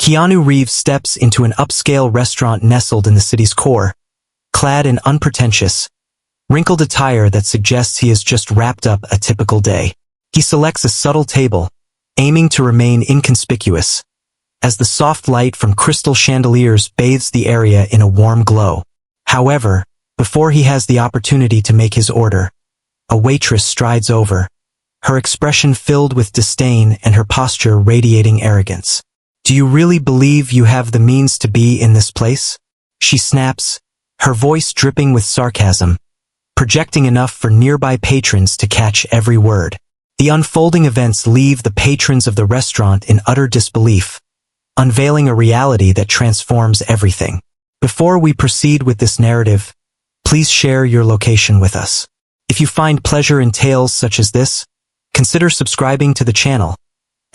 Keanu Reeves steps into an upscale restaurant nestled in the city's core, clad in unpretentious, wrinkled attire that suggests he has just wrapped up a typical day. He selects a subtle table, aiming to remain inconspicuous, as the soft light from crystal chandeliers bathes the area in a warm glow. However, before he has the opportunity to make his order, a waitress strides over, her expression filled with disdain and her posture radiating arrogance. "Do you really believe you have the means to be in this place?" she snaps, her voice dripping with sarcasm, projecting enough for nearby patrons to catch every word. The unfolding events leave the patrons of the restaurant in utter disbelief, unveiling a reality that transforms everything. Before we proceed with this narrative, please share your location with us. If you find pleasure in tales such as this, consider subscribing to the channel,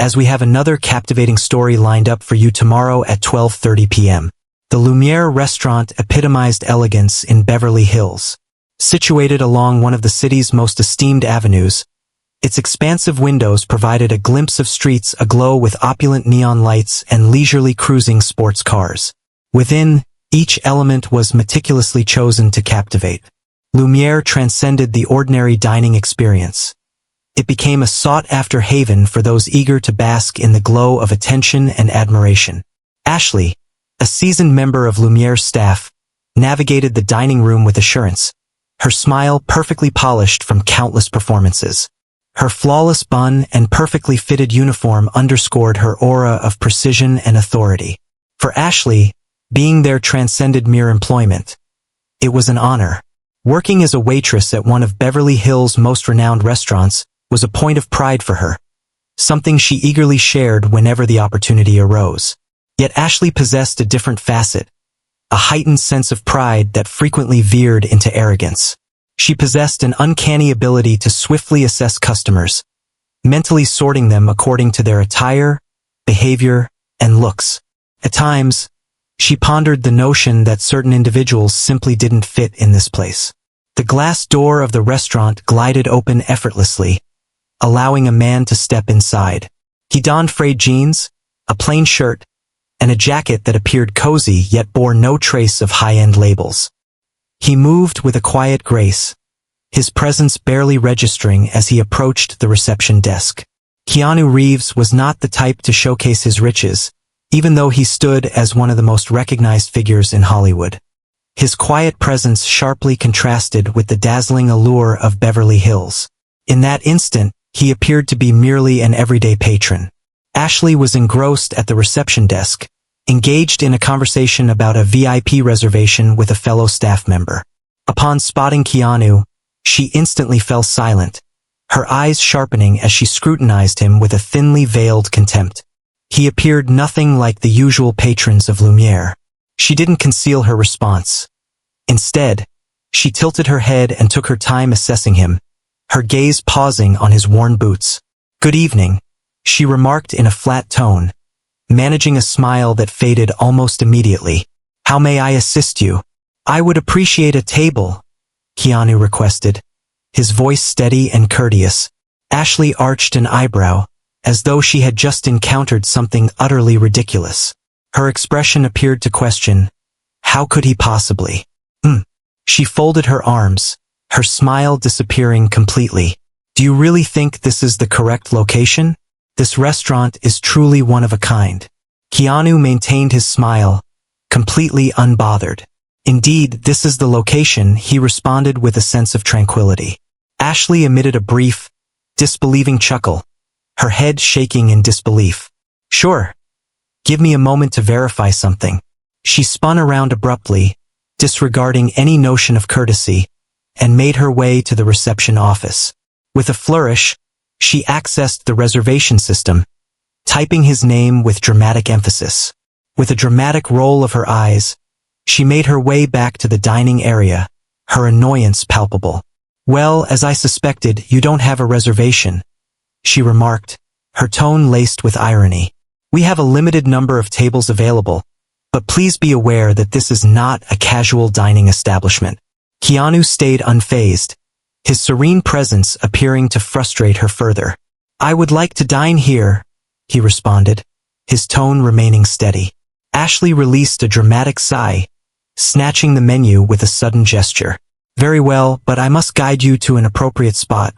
as we have another captivating story lined up for you tomorrow at 12:30 p.m. The Lumiere restaurant epitomized elegance in Beverly Hills. Situated along one of the city's most esteemed avenues, its expansive windows provided a glimpse of streets aglow with opulent neon lights and leisurely cruising sports cars. Within, each element was meticulously chosen to captivate. Lumiere transcended the ordinary dining experience. It became a sought-after haven for those eager to bask in the glow of attention and admiration. Ashley, a seasoned member of Lumiere's staff, navigated the dining room with assurance, her smile perfectly polished from countless performances. Her flawless bun and perfectly fitted uniform underscored her aura of precision and authority. For Ashley, being there transcended mere employment. It was an honor. Working as a waitress at one of Beverly Hills' most renowned restaurants was a point of pride for her, something she eagerly shared whenever the opportunity arose. Yet Ashley possessed a different facet, a heightened sense of pride that frequently veered into arrogance. She possessed an uncanny ability to swiftly assess customers, mentally sorting them according to their attire, behavior, and looks. At times, she pondered the notion that certain individuals simply didn't fit in this place. The glass door of the restaurant glided open effortlessly, allowing a man to step inside. He donned frayed jeans, a plain shirt, and a jacket that appeared cozy yet bore no trace of high-end labels. He moved with a quiet grace, his presence barely registering as he approached the reception desk. Keanu Reeves was not the type to showcase his riches, even though he stood as one of the most recognized figures in Hollywood. His quiet presence sharply contrasted with the dazzling allure of Beverly Hills. In that instant, he appeared to be merely an everyday patron. Ashley was engrossed at the reception desk, engaged in a conversation about a VIP reservation with a fellow staff member. Upon spotting Keanu, she instantly fell silent, her eyes sharpening as she scrutinized him with a thinly veiled contempt. He appeared nothing like the usual patrons of Lumiere. She didn't conceal her response. Instead, she tilted her head and took her time assessing him, her gaze pausing on his worn boots. "Good evening," she remarked in a flat tone, managing a smile that faded almost immediately. "How may I assist you?" "I would appreciate a table," Keanu requested, his voice steady and courteous. Ashley arched an eyebrow, as though she had just encountered something utterly ridiculous. Her expression appeared to question, how could he possibly? She folded her arms, her smile disappearing completely. "Do you really think this is the correct location? This restaurant is truly one of a kind." Keanu maintained his smile, completely unbothered. "Indeed, this is the location," he responded with a sense of tranquility. Ashley emitted a brief, disbelieving chuckle, her head shaking in disbelief. "Sure. Give me a moment to verify something." She spun around abruptly, disregarding any notion of courtesy, and made her way to the reception office. With a flourish, she accessed the reservation system, typing his name with dramatic emphasis. With a dramatic roll of her eyes, she made her way back to the dining area, her annoyance palpable. "Well, as I suspected, you don't have a reservation," she remarked, her tone laced with irony. "We have a limited number of tables available, but please be aware that this is not a casual dining establishment." Keanu stayed unfazed, his serene presence appearing to frustrate her further. "I would like to dine here," he responded, his tone remaining steady. Ashley released a dramatic sigh, snatching the menu with a sudden gesture. Very well, but I must guide you to an appropriate spot.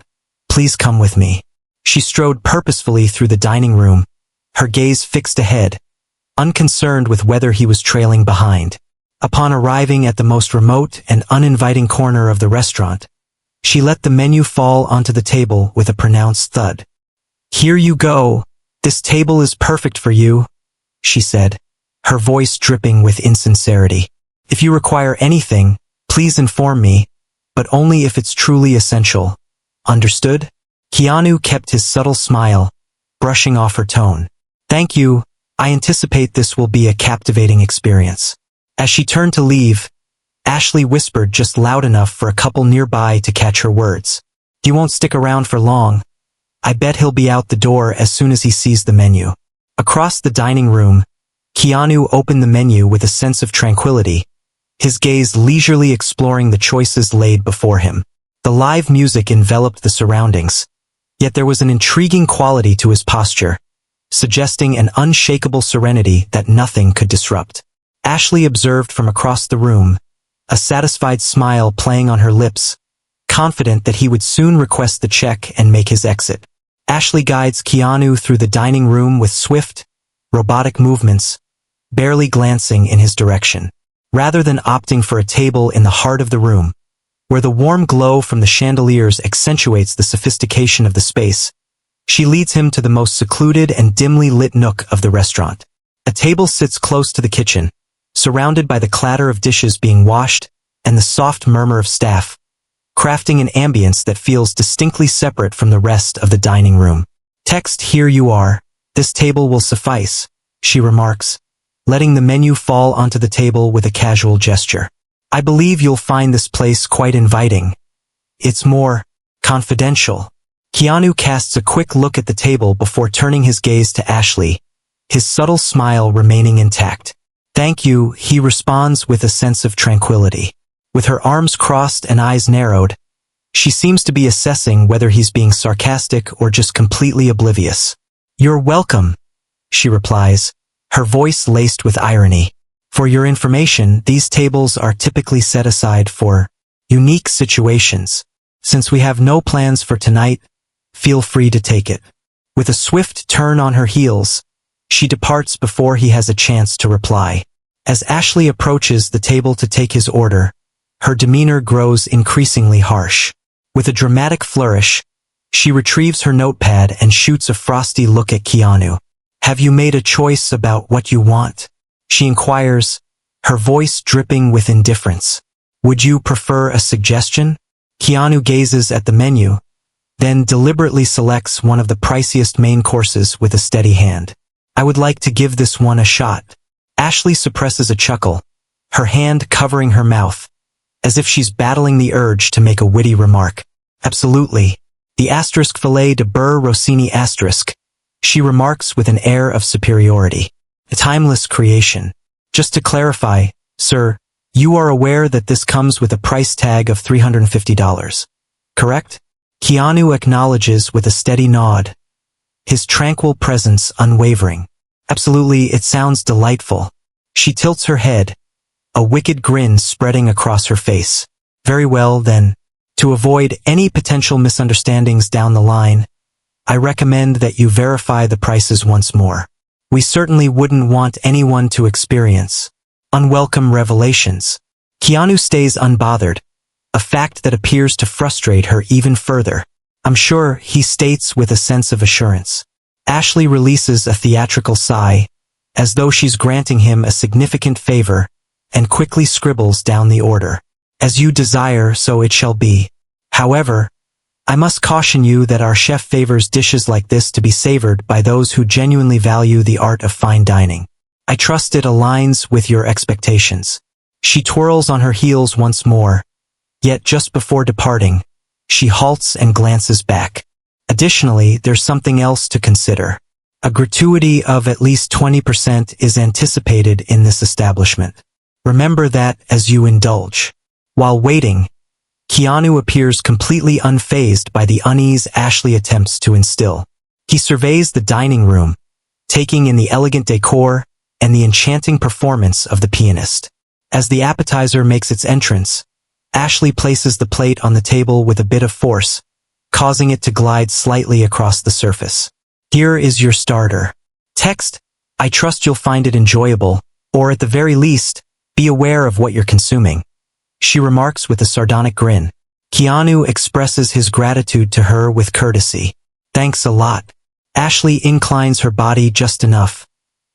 Please come with me. She strode purposefully through the dining room, her gaze fixed ahead, unconcerned with whether he was trailing behind. Upon arriving at the most remote and uninviting corner of the restaurant, she let the menu fall onto the table with a pronounced thud. Here you go. This table is perfect for you, she said, her voice dripping with insincerity. If you require anything, please inform me, but only if it's truly essential. Understood? Keanu kept his subtle smile, brushing off her tone. Thank you. I anticipate this will be a captivating experience. As she turned to leave, Ashley whispered just loud enough for a couple nearby to catch her words. He won't stick around for long. I bet he'll be out the door as soon as he sees the menu. Across the dining room, Keanu opened the menu with a sense of tranquility, his gaze leisurely exploring the choices laid before him. The live music enveloped the surroundings, yet there was an intriguing quality to his posture, suggesting an unshakable serenity that nothing could disrupt. Ashley observed from across the room, a satisfied smile playing on her lips, confident that he would soon request the check and make his exit. Ashley guides Keanu through the dining room with swift, robotic movements, barely glancing in his direction. Rather than opting for a table in the heart of the room, where the warm glow from the chandeliers accentuates the sophistication of the space, she leads him to the most secluded and dimly lit nook of the restaurant. A table sits close to the kitchen, surrounded by the clatter of dishes being washed and the soft murmur of staff, crafting an ambience that feels distinctly separate from the rest of the dining room. Text, here you are. This table will suffice, she remarks, letting the menu fall onto the table with a casual gesture. I believe you'll find this place quite inviting. It's more confidential. Keanu casts a quick look at the table before turning his gaze to Ashley, his subtle smile remaining intact. Thank you, he responds with a sense of tranquility. With her arms crossed and eyes narrowed, she seems to be assessing whether he's being sarcastic or just completely oblivious. You're welcome, she replies, her voice laced with irony. For your information, these tables are typically set aside for unique situations. Since we have no plans for tonight, feel free to take it. With a swift turn on her heels, she departs before he has a chance to reply. As Ashley approaches the table to take his order, her demeanor grows increasingly harsh. With a dramatic flourish, she retrieves her notepad and shoots a frosty look at Keanu. Have you made a choice about what you want? She inquires, her voice dripping with indifference. Would you prefer a suggestion? Keanu gazes at the menu, then deliberately selects one of the priciest main courses with a steady hand. I would like to give this one a shot. Ashley suppresses a chuckle, her hand covering her mouth, as if she's battling the urge to make a witty remark. Absolutely. The asterisk filet de beurre Rossini asterisk, she remarks with an air of superiority. A timeless creation. Just to clarify, sir, you are aware that this comes with a price tag of $350, correct? Keanu acknowledges with a steady nod, his tranquil presence unwavering. Absolutely, it sounds delightful. She tilts her head, a wicked grin spreading across her face. Very well, then. To avoid any potential misunderstandings down the line, I recommend that you verify the prices once more. We certainly wouldn't want anyone to experience unwelcome revelations. Keanu stays unbothered, a fact that appears to frustrate her even further. I'm sure, he states with a sense of assurance. Ashley releases a theatrical sigh, as though she's granting him a significant favor, and quickly scribbles down the order. As you desire, so it shall be. However, I must caution you that our chef favors dishes like this to be savored by those who genuinely value the art of fine dining. I trust it aligns with your expectations. She twirls on her heels once more, yet just before departing, she halts and glances back. Additionally, there's something else to consider. A gratuity of at least 20% is anticipated in this establishment. Remember that as you indulge. While waiting, Keanu appears completely unfazed by the unease Ashley attempts to instill. He surveys the dining room, taking in the elegant decor and the enchanting performance of the pianist. As the appetizer makes its entrance, Ashley places the plate on the table with a bit of force, causing it to glide slightly across the surface. Here is your starter. Text, I trust you'll find it enjoyable, or at the very least, be aware of what you're consuming. She remarks with a sardonic grin. Keanu expresses his gratitude to her with courtesy. Thanks a lot. Ashley inclines her body just enough,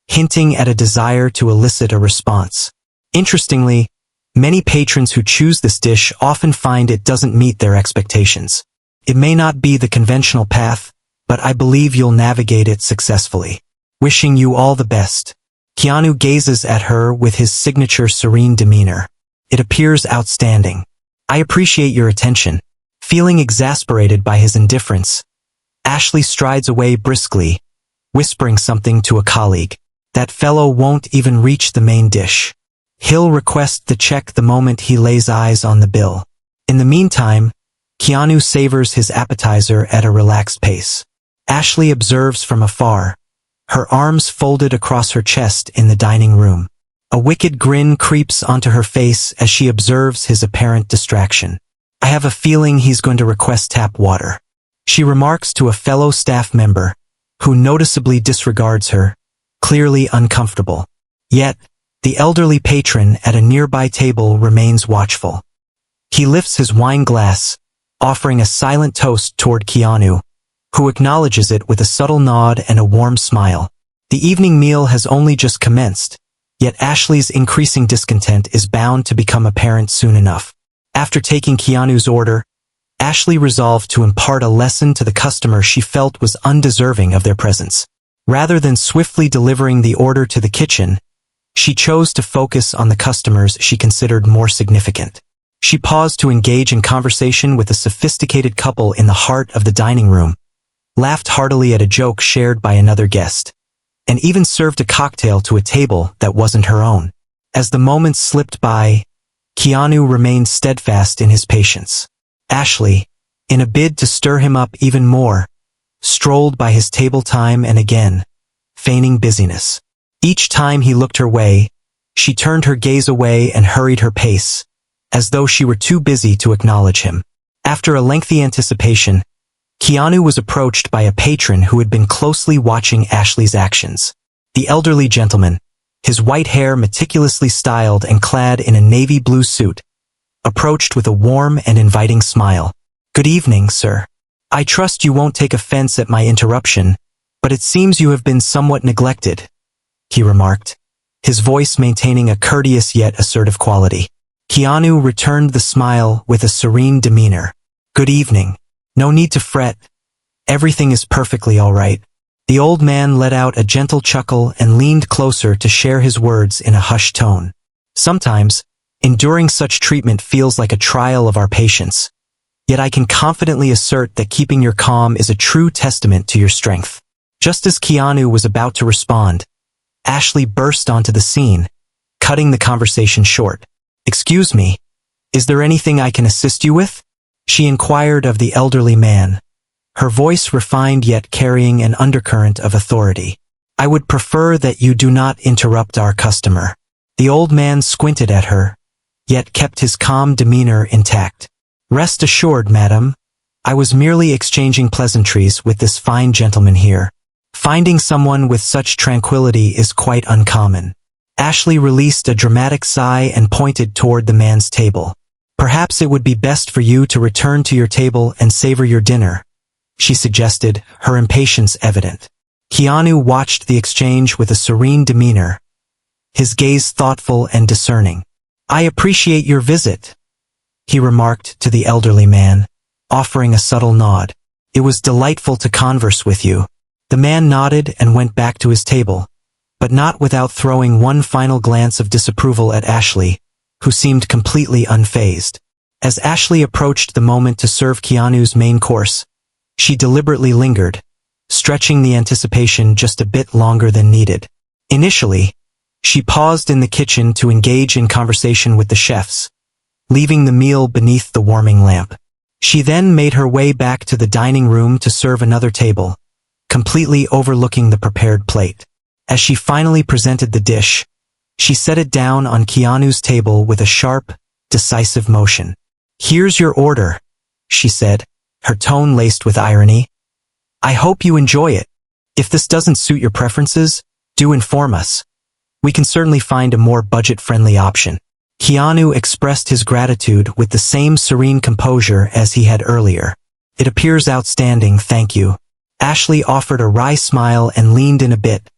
hinting at a desire to elicit a response. Interestingly, many patrons who choose this dish often find it doesn't meet their expectations. It may not be the conventional path, but I believe you'll navigate it successfully. Wishing you all the best. Keanu gazes at her with his signature serene demeanor. It appears outstanding. I appreciate your attention. Feeling exasperated by his indifference, Ashley strides away briskly, whispering something to a colleague. That fellow won't even reach the main dish. He'll request the check the moment he lays eyes on the bill. In the meantime, Keanu savors his appetizer at a relaxed pace. Ashley observes from afar, her arms folded across her chest in the dining room. A wicked grin creeps onto her face as she observes his apparent distraction. I have a feeling he's going to request tap water. She remarks to a fellow staff member, who noticeably disregards her, clearly uncomfortable. Yet, the elderly patron at a nearby table remains watchful. He lifts his wine glass, offering a silent toast toward Keanu, who acknowledges it with a subtle nod and a warm smile. The evening meal has only just commenced, yet Ashley's increasing discontent is bound to become apparent soon enough. After taking Keanu's order, Ashley resolved to impart a lesson to the customer she felt was undeserving of their presence. Rather than swiftly delivering the order to the kitchen, she chose to focus on the customers she considered more significant. She paused to engage in conversation with a sophisticated couple in the heart of the dining room, laughed heartily at a joke shared by another guest, and even served a cocktail to a table that wasn't her own. As the moments slipped by, Keanu remained steadfast in his patience. Ashley, in a bid to stir him up even more, strolled by his table time and again, feigning busyness. Each time he looked her way, she turned her gaze away and hurried her pace, as though she were too busy to acknowledge him. After a lengthy anticipation, Keanu was approached by a patron who had been closely watching Ashley's actions. The elderly gentleman, his white hair meticulously styled and clad in a navy blue suit, approached with a warm and inviting smile. Good evening, sir. I trust you won't take offense at my interruption, but it seems you have been somewhat neglected, he remarked, his voice maintaining a courteous yet assertive quality. Keanu returned the smile with a serene demeanor. Good evening. No need to fret. Everything is perfectly all right. The old man let out a gentle chuckle and leaned closer to share his words in a hushed tone. Sometimes, enduring such treatment feels like a trial of our patience. Yet I can confidently assert that keeping your calm is a true testament to your strength. Just as Keanu was about to respond, Ashley burst onto the scene, cutting the conversation short. Excuse me, is there anything I can assist you with? She inquired of the elderly man, her voice refined yet carrying an undercurrent of authority. I would prefer that you do not interrupt our customer. The old man squinted at her, yet kept his calm demeanor intact. Rest assured, madam, I was merely exchanging pleasantries with this fine gentleman here. Finding someone with such tranquility is quite uncommon. Ashley released a dramatic sigh and pointed toward the man's table. Perhaps it would be best for you to return to your table and savor your dinner, she suggested, her impatience evident. Keanu watched the exchange with a serene demeanor, his gaze thoughtful and discerning. I appreciate your visit, he remarked to the elderly man, offering a subtle nod. It was delightful to converse with you. The man nodded and went back to his table, but not without throwing one final glance of disapproval at Ashley, who seemed completely unfazed. As Ashley approached the moment to serve Keanu's main course, she deliberately lingered, stretching the anticipation just a bit longer than needed. Initially, she paused in the kitchen to engage in conversation with the chefs, leaving the meal beneath the warming lamp. She then made her way back to the dining room to serve another table, completely overlooking the prepared plate. As she finally presented the dish, she set it down on Keanu's table with a sharp, decisive motion. "Here's your order," she said, her tone laced with irony. "I hope you enjoy it. If this doesn't suit your preferences, do inform us. We can certainly find a more budget-friendly option." Keanu expressed his gratitude with the same serene composure as he had earlier. "It appears outstanding, thank you." Ashley offered a wry smile and leaned in a bit,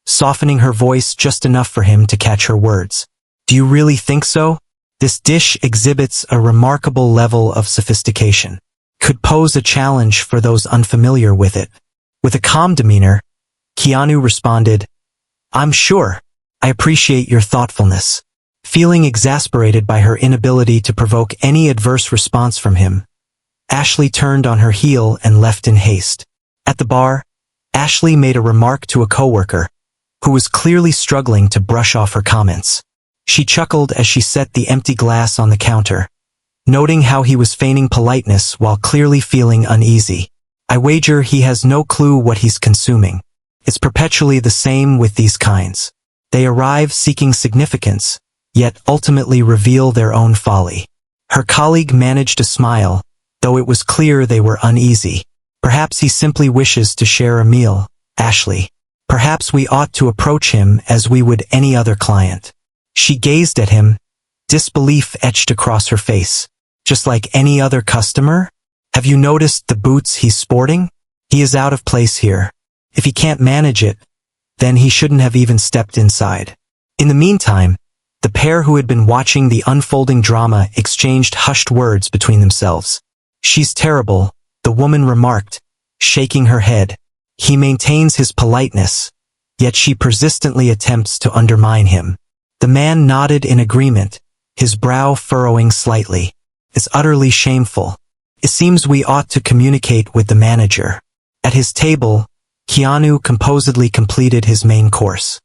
softening her voice just enough for him to catch her words. "Do you really think so? This dish exhibits a remarkable level of sophistication. Could pose a challenge for those unfamiliar with it." With a calm demeanor, Keanu responded, "I'm sure. I appreciate your thoughtfulness." Feeling exasperated by her inability to provoke any adverse response from him, Ashley turned on her heel and left in haste. At the bar, Ashley made a remark to a coworker, who was clearly struggling to brush off her comments. She chuckled as she set the empty glass on the counter, noting how he was feigning politeness while clearly feeling uneasy. "I wager he has no clue what he's consuming. It's perpetually the same with these kinds. They arrive seeking significance, yet ultimately reveal their own folly." Her colleague managed to smile, though it was clear they were uneasy. "Perhaps he simply wishes to share a meal, Ashley. Perhaps we ought to approach him as we would any other client." She gazed at him, disbelief etched across her face. "Just like any other customer? Have you noticed the boots he's sporting? He is out of place here. If he can't manage it, then he shouldn't have even stepped inside." In the meantime, the pair who had been watching the unfolding drama exchanged hushed words between themselves. "She's terrible," the woman remarked, shaking her head. "He maintains his politeness, yet she persistently attempts to undermine him." The man nodded in agreement, his brow furrowing slightly. "It's utterly shameful. It seems we ought to communicate with the manager." At his table, Keanu composedly completed his main course.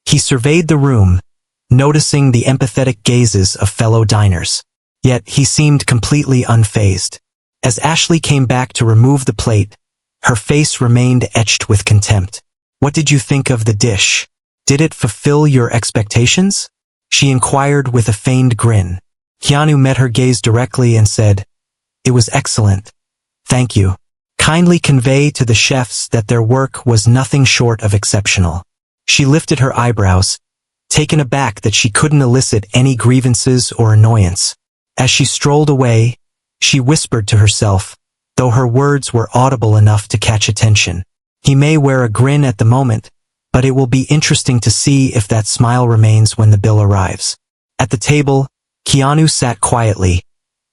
He surveyed the room, noticing the empathetic gazes of fellow diners. Yet he seemed completely unfazed. As Ashley came back to remove the plate, her face remained etched with contempt. "What did you think of the dish? Did it fulfill your expectations?" she inquired with a feigned grin. Keanu met her gaze directly and said, "It was excellent. Thank you. Kindly convey to the chefs that their work was nothing short of exceptional." She lifted her eyebrows, taken aback that she couldn't elicit any grievances or annoyance. As she strolled away, she whispered to herself, though her words were audible enough to catch attention. "He may wear a grin at the moment, but it will be interesting to see if that smile remains when the bill arrives." At the table, Keanu sat quietly,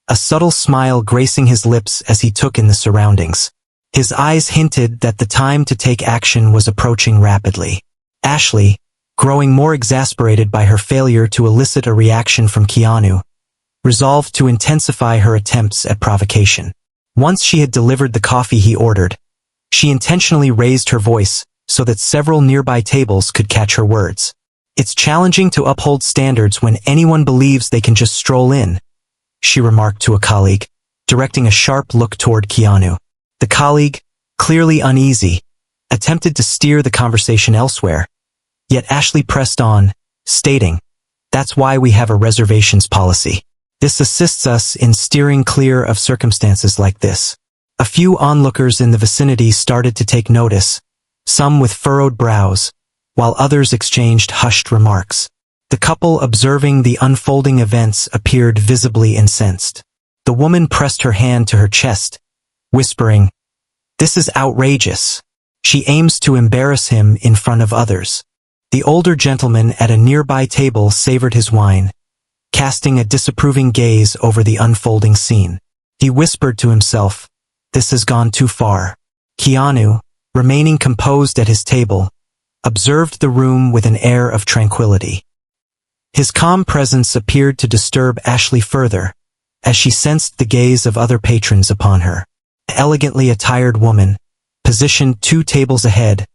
a subtle smile gracing his lips as he took in the surroundings. His eyes hinted that the time to take action was approaching rapidly. Ashley, growing more exasperated by her failure to elicit a reaction from Keanu, resolved to intensify her attempts at provocation. Once she had delivered the coffee he ordered, she intentionally raised her voice so that several nearby tables could catch her words. "It's challenging to uphold standards when anyone believes they can just stroll in," she remarked to a colleague, directing a sharp look toward Keanu. The colleague, clearly uneasy, attempted to steer the conversation elsewhere, yet Ashley pressed on, stating, "That's why we have a reservations policy. This assists us in steering clear of circumstances like this." A few onlookers in the vicinity started to take notice, some with furrowed brows, while others exchanged hushed remarks. The couple observing the unfolding events appeared visibly incensed. The woman pressed her hand to her chest, whispering, "This is outrageous. She aims to embarrass him in front of others." The older gentleman at a nearby table savored his wine, casting a disapproving gaze over the unfolding scene. He whispered to himself, "This has gone too far." Keanu, remaining composed at his table, observed the room with an air of tranquility. His calm presence appeared to disturb Ashley further, as she sensed the gaze of other patrons upon her. An elegantly attired woman, positioned 2 tables ahead,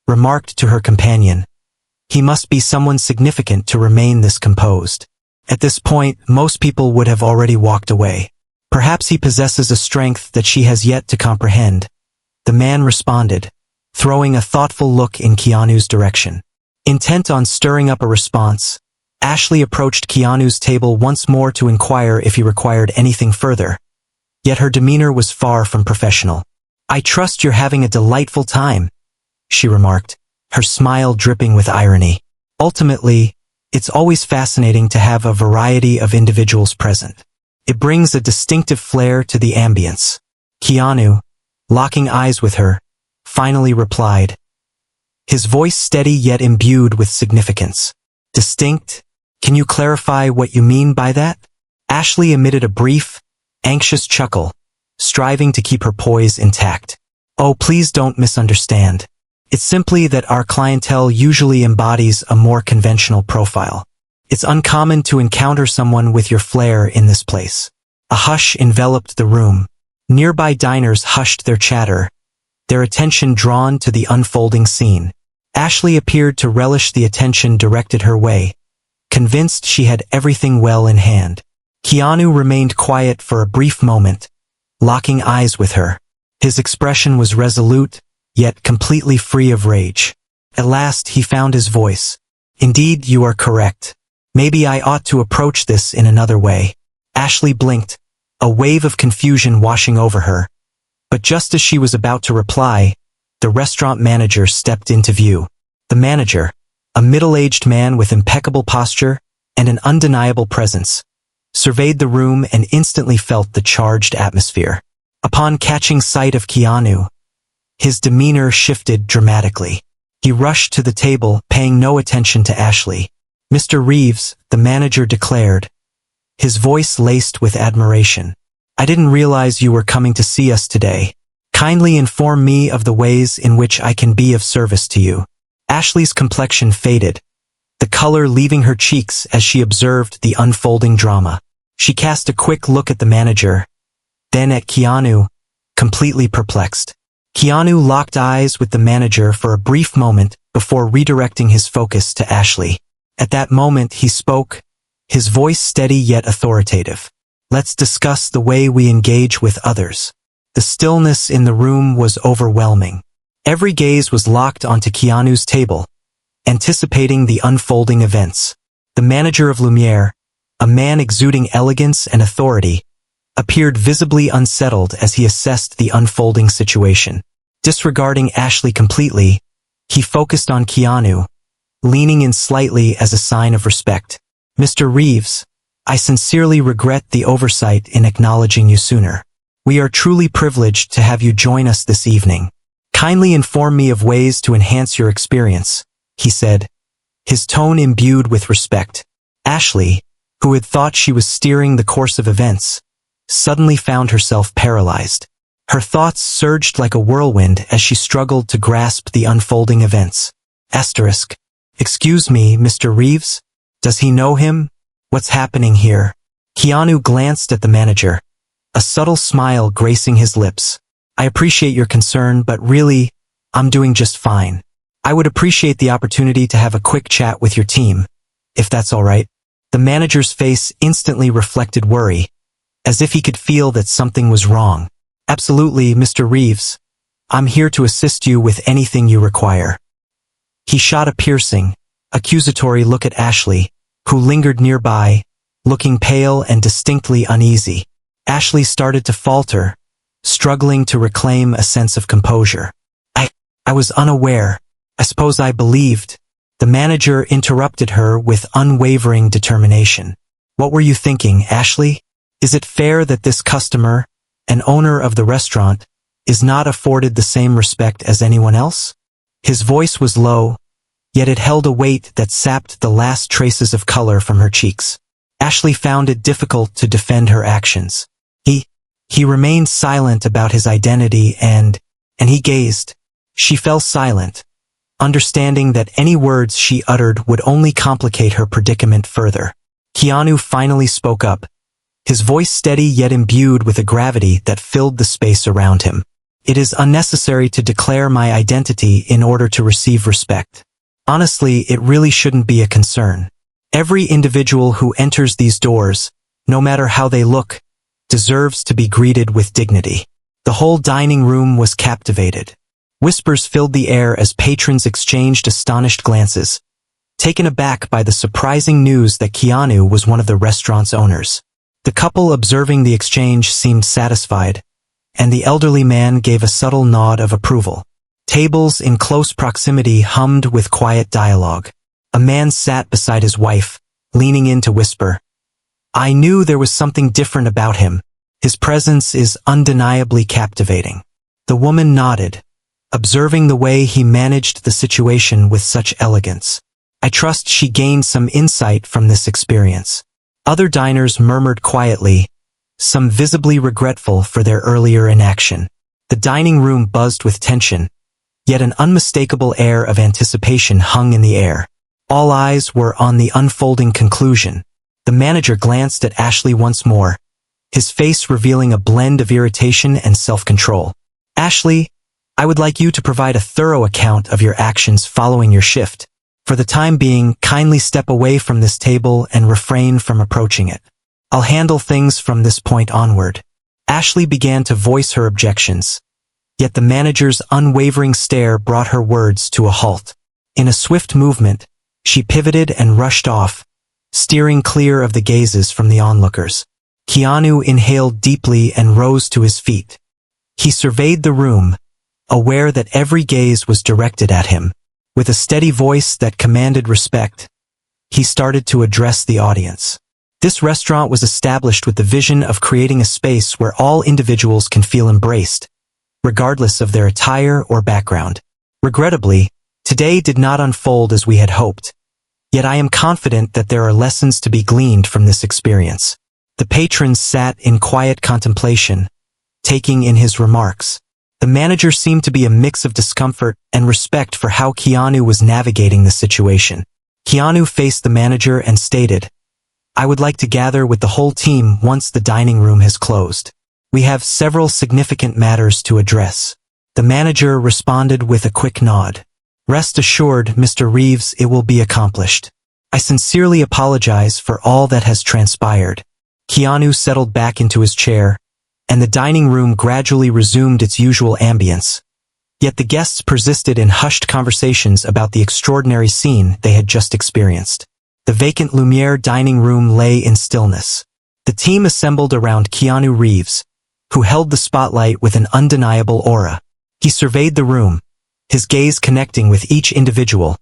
remarked to her companion, "He must be someone significant to remain this composed." At this point, most people would have already walked away. "Perhaps he possesses a strength that she has yet to comprehend," the man responded, throwing a thoughtful look in Keanu's direction. Intent on stirring up a response, Ashley approached Keanu's table once more to inquire if he required anything further. Yet her demeanor was far from professional. "I trust you're having a delightful time," she remarked, her smile dripping with irony. Ultimately, it's always fascinating to have a variety of individuals present. It brings a distinctive flair to the ambience. Keanu, locking eyes with her, finally replied, his voice steady yet imbued with significance. "Distinct? Can you clarify what you mean by that?" Ashley emitted a brief, anxious chuckle, striving to keep her poise intact. "Oh, please don't misunderstand. It's simply that our clientele usually embodies a more conventional profile. It's uncommon to encounter someone with your flair in this place." A hush enveloped the room. Nearby diners hushed their chatter, their attention drawn to the unfolding scene. Ashley appeared to relish the attention directed her way, convinced she had everything well in hand. Keanu remained quiet for a brief moment, locking eyes with her. His expression was resolute, yet completely free of rage. At last he found his voice. "Indeed, you are correct. Maybe I ought to approach this in another way." Ashley blinked, a wave of confusion washing over her. But just as she was about to reply, the restaurant manager stepped into view. The manager, a middle-aged man with impeccable posture and an undeniable presence, surveyed the room and instantly felt the charged atmosphere. Upon catching sight of Keanu, his demeanor shifted dramatically. He rushed to the table, paying no attention to Ashley. "Mr. Reeves," the manager declared, his voice laced with admiration. "I didn't realize you were coming to see us today. Kindly inform me of the ways in which I can be of service to you." Ashley's complexion faded, the color leaving her cheeks as she observed the unfolding drama. She cast a quick look at the manager, then at Keanu, completely perplexed. Keanu locked eyes with the manager for a brief moment before redirecting his focus to Ashley. At that moment he spoke, his voice steady yet authoritative. "Let's discuss the way we engage with others." The stillness in the room was overwhelming. Every gaze was locked onto Keanu's table, anticipating the unfolding events. The manager of Lumiere, a man exuding elegance and authority, appeared visibly unsettled as he assessed the unfolding situation. Disregarding Ashley completely, he focused on Keanu, leaning in slightly as a sign of respect. "Mr. Reeves, I sincerely regret the oversight in acknowledging you sooner. We are truly privileged to have you join us this evening. Kindly inform me of ways to enhance your experience," he said, his tone imbued with respect. Ashley, who had thought she was steering the course of events, suddenly found herself paralyzed. Her thoughts surged like a whirlwind as she struggled to grasp the unfolding events. Asterisk. "Excuse me, Mr. Reeves? Does he know him? What's happening here?" Keanu glanced at the manager, a subtle smile gracing his lips. "I appreciate your concern, but really, I'm doing just fine. I would appreciate the opportunity to have a quick chat with your team, if that's all right." The manager's face instantly reflected worry, as if he could feel that something was wrong. "Absolutely, Mr. Reeves. I'm here to assist you with anything you require." He shot a piercing, accusatory look at Ashley, who lingered nearby, looking pale and distinctly uneasy. Ashley started to falter, struggling to reclaim a sense of composure. I was unaware. I suppose I believed." The manager interrupted her with unwavering determination. "What were you thinking, Ashley? Is it fair that this customer, an owner of the restaurant, is not afforded the same respect as anyone else?" His voice was low, yet it held a weight that sapped the last traces of color from her cheeks. Ashley found it difficult to defend her actions. He remained silent about his identity and he gazed. She fell silent, understanding that any words she uttered would only complicate her predicament further. Keanu finally spoke up, his voice steady yet imbued with a gravity that filled the space around him. "It is unnecessary to declare my identity in order to receive respect. Honestly, it really shouldn't be a concern. Every individual who enters these doors, no matter how they look, deserves to be greeted with dignity." The whole dining room was captivated. Whispers filled the air as patrons exchanged astonished glances, taken aback by the surprising news that Keanu was one of the restaurant's owners. The couple observing the exchange seemed satisfied, and the elderly man gave a subtle nod of approval. Tables in close proximity hummed with quiet dialogue. A man sat beside his wife, leaning in to whisper, "I knew there was something different about him. His presence is undeniably captivating." The woman nodded, observing the way he managed the situation with such elegance. I trust she gained some insight from this experience. Other diners murmured quietly, some visibly regretful for their earlier inaction. The dining room buzzed with tension, yet an unmistakable air of anticipation hung in the air. All eyes were on the unfolding conclusion. The manager glanced at Ashley once more, his face revealing a blend of irritation and self-control. "Ashley, I would like you to provide a thorough account of your actions following your shift. For the time being, kindly step away from this table and refrain from approaching it. I'll handle things from this point onward." Ashley began to voice her objections, yet the manager's unwavering stare brought her words to a halt. In a swift movement, she pivoted and rushed off, steering clear of the gazes from the onlookers. Keanu inhaled deeply and rose to his feet. He surveyed the room, aware that every gaze was directed at him. With a steady voice that commanded respect, he started to address the audience. This restaurant was established with the vision of creating a space where all individuals can feel embraced, regardless of their attire or background. Regrettably, today did not unfold as we had hoped, yet I am confident that there are lessons to be gleaned from this experience. The patrons sat in quiet contemplation, taking in his remarks. The manager seemed to be a mix of discomfort and respect for how Keanu was navigating the situation. Keanu faced the manager and stated, "I would like to gather with the whole team once the dining room has closed. We have several significant matters to address." The manager responded with a quick nod. "Rest assured, Mr. Reeves, it will be accomplished. I sincerely apologize for all that has transpired." Keanu settled back into his chair, and the dining room gradually resumed its usual ambience. Yet the guests persisted in hushed conversations about the extraordinary scene they had just experienced. The vacant Lumiere dining room lay in stillness. The team assembled around Keanu Reeves, who held the spotlight with an undeniable aura. He surveyed the room, his gaze connecting with each individual,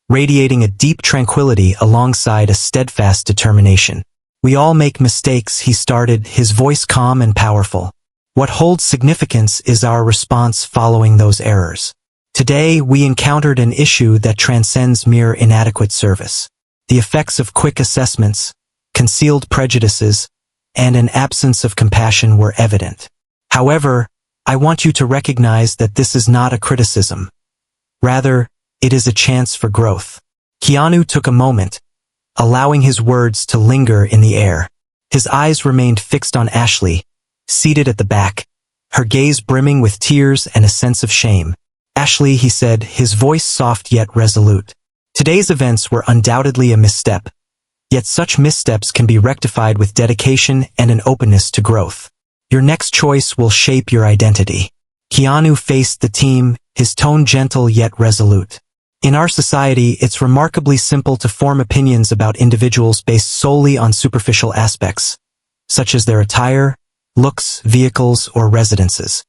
radiating a deep tranquility alongside a steadfast determination. "We all make mistakes," he started, his voice calm and powerful. "What holds significance is our response following those errors. Today, we encountered an issue that transcends mere inadequate service. The effects of quick assessments, concealed prejudices, and an absence of compassion were evident. However, I want you to recognize that this is not a criticism. Rather, it is a chance for growth." Keanu took a moment, allowing his words to linger in the air. His eyes remained fixed on Ashley, seated at the back, her gaze brimming with tears and a sense of shame. "Ashley," he said, his voice soft yet resolute. "Today's events were undoubtedly a misstep, yet such missteps can be rectified with dedication and an openness to growth. Your next choice will shape your identity." Keanu faced the team, his tone gentle yet resolute. "In our society, it's remarkably simple to form opinions about individuals based solely on superficial aspects, such as their attire, looks, vehicles, or residences.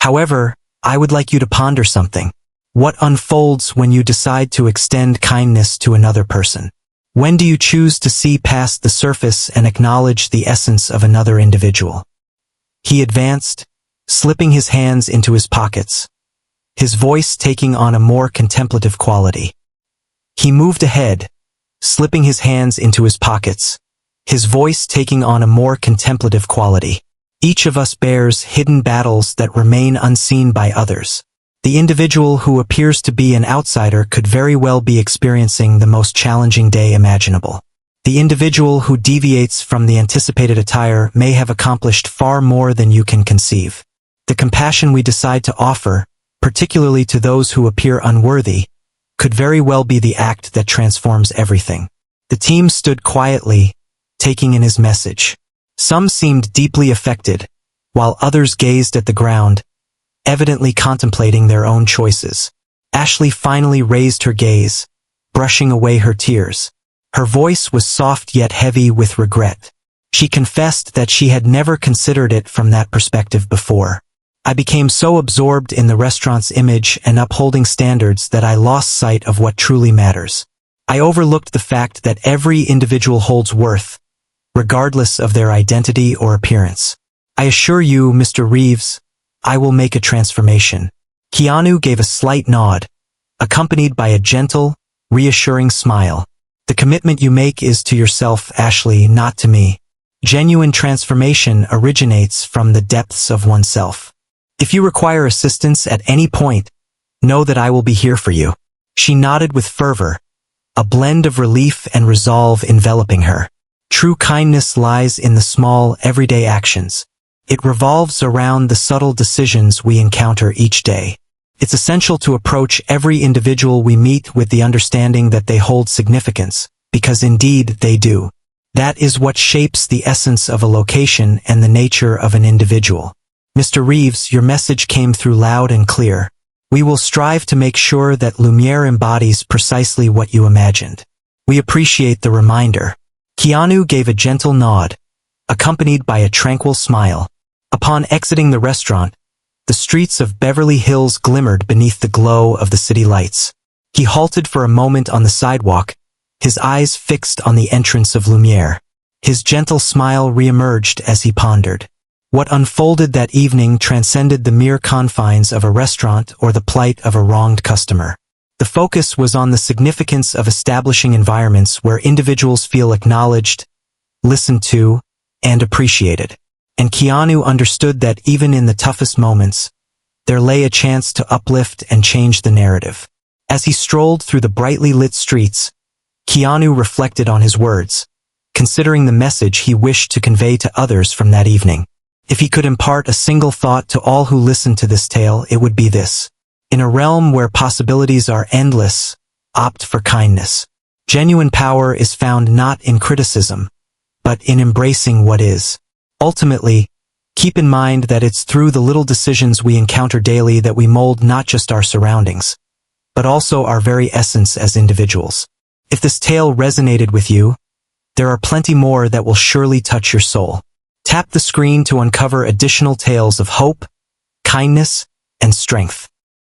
However, I would like you to ponder something. What unfolds when you decide to extend kindness to another person? When do you choose to see past the surface and acknowledge the essence of another individual?" He advanced, slipping his hands into his pockets, his voice taking on a more contemplative quality. He moved ahead, slipping his hands into his pockets, his voice taking on a more contemplative quality. "Each of us bears hidden battles that remain unseen by others. The individual who appears to be an outsider could very well be experiencing the most challenging day imaginable. The individual who deviates from the anticipated attire may have accomplished far more than you can conceive. The compassion we decide to offer, particularly to those who appear unworthy, could very well be the act that transforms everything." The team stood quietly, taking in his message. Some seemed deeply affected, while others gazed at the ground, evidently contemplating their own choices. Ashley finally raised her gaze, brushing away her tears. Her voice was soft yet heavy with regret. She confessed that she had never considered it from that perspective before. I became so absorbed in the restaurant's image and upholding standards that I lost sight of what truly matters. I overlooked the fact that every individual holds worth, regardless of their identity or appearance. I assure you, Mr. Reeves, I will make a transformation. Keanu gave a slight nod, accompanied by a gentle, reassuring smile. The commitment you make is to yourself, Ashley, not to me. Genuine transformation originates from the depths of oneself. If you require assistance at any point, know that I will be here for you. She nodded with fervor, a blend of relief and resolve enveloping her. True kindness lies in the small, everyday actions. It revolves around the subtle decisions we encounter each day. It's essential to approach every individual we meet with the understanding that they hold significance, because indeed they do. That is what shapes the essence of a location and the nature of an individual. Mr. Reeves, your message came through loud and clear. We will strive to make sure that Lumiere embodies precisely what you imagined. We appreciate the reminder. Keanu gave a gentle nod, accompanied by a tranquil smile. Upon exiting the restaurant, the streets of Beverly Hills glimmered beneath the glow of the city lights. He halted for a moment on the sidewalk, his eyes fixed on the entrance of Lumiere. His gentle smile reemerged as he pondered. What unfolded that evening transcended the mere confines of a restaurant or the plight of a wronged customer. The focus was on the significance of establishing environments where individuals feel acknowledged, listened to, and appreciated. And Keanu understood that even in the toughest moments, there lay a chance to uplift and change the narrative. As he strolled through the brightly lit streets, Keanu reflected on his words, considering the message he wished to convey to others from that evening. If he could impart a single thought to all who listened to this tale, it would be this. In a realm where possibilities are endless, opt for kindness. Genuine power is found not in criticism, but in embracing what is. Ultimately, keep in mind that it's through the little decisions we encounter daily that we mold not just our surroundings, but also our very essence as individuals. If this tale resonated with you, there are plenty more that will surely touch your soul. Tap the screen to uncover additional tales of hope, kindness, and strength.